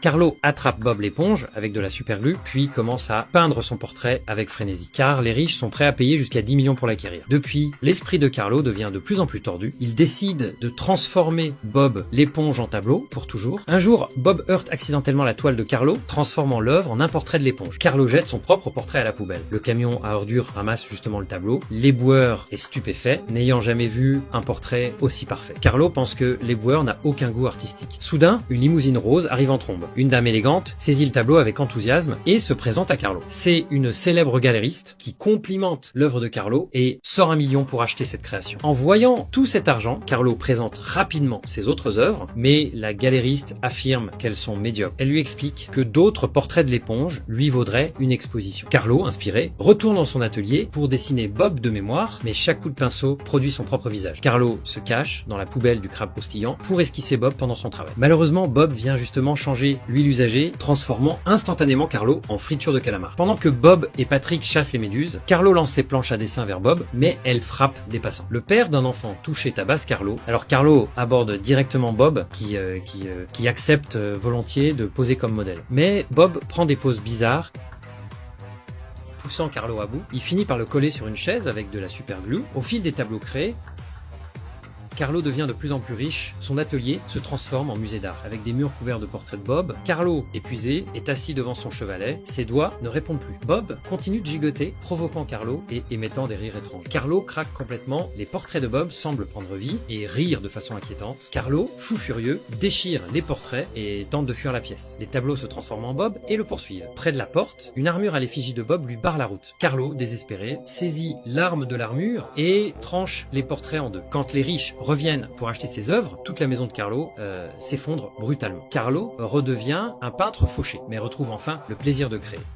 Carlo attrape Bob l'éponge avec de la superglue, puis commence à peindre son portrait avec frénésie, car les riches sont prêts à payer jusqu'à 10 millions pour l'acquérir. Depuis, l'esprit de Carlo devient de plus en plus tordu. Il décide de transformer Bob l'éponge en tableau, pour toujours. Un jour, Bob heurte accidentellement la toile de Carlo, transformant l'œuvre en un portrait de l'éponge. Carlo jette son propre portrait à la poubelle. Le camion à ordures ramasse justement le tableau. L'éboueur est stupéfait, n'ayant jamais vu un portrait aussi parfait. Carlo pense que l'éboueur n'a aucun goût artistique. Soudain, une limousine rose arrive en trombe. Une dame élégante saisit le tableau avec enthousiasme et se présente à Carlo. C'est une célèbre galériste qui complimente l'œuvre de Carlo et sort 1 million pour acheter cette création. En voyant tout cet argent, Carlo présente rapidement ses autres œuvres, mais la galériste affirme qu'elles sont médiocres. Elle lui explique que d'autres portraits de l'éponge lui vaudraient une exposition. Carlo, inspiré, retourne dans son atelier pour dessiner Bob de mémoire, mais chaque coup de pinceau produit son propre visage. Carlo se cache dans la poubelle du crabe croustillant pour esquisser Bob pendant son travail. Malheureusement, Bob vient justement changer l'huile usagée, transformant instantanément Carlo en friture de calamar. Pendant que Bob et Patrick chassent les méduses, Carlo lance ses planches à dessin vers Bob, mais elle frappe des passants. Le père d'un enfant touché tabasse Carlo. Alors Carlo aborde directement Bob, qui accepte volontiers de poser comme modèle. Mais Bob prend des poses bizarres, poussant Carlo à bout. Il finit par le coller sur une chaise avec de la superglue. Au fil des tableaux créés, Carlo devient de plus en plus riche, son atelier se transforme en musée d'art, avec des murs couverts de portraits de Bob. Carlo, épuisé, est assis devant son chevalet, ses doigts ne répondent plus. Bob continue de gigoter, provoquant Carlo et émettant des rires étranges. Carlo craque complètement, les portraits de Bob semblent prendre vie et rire de façon inquiétante. Carlo, fou furieux, déchire les portraits et tente de fuir la pièce. Les tableaux se transforment en Bob et le poursuivent. Près de la porte, une armure à l'effigie de Bob lui barre la route. Carlo, désespéré, saisit l'arme de l'armure et tranche les portraits en deux. Quand les riches reviennent pour acheter ses œuvres, toute la maison de Carlo s'effondre brutalement. Carlo redevient un peintre fauché, mais retrouve enfin le plaisir de créer.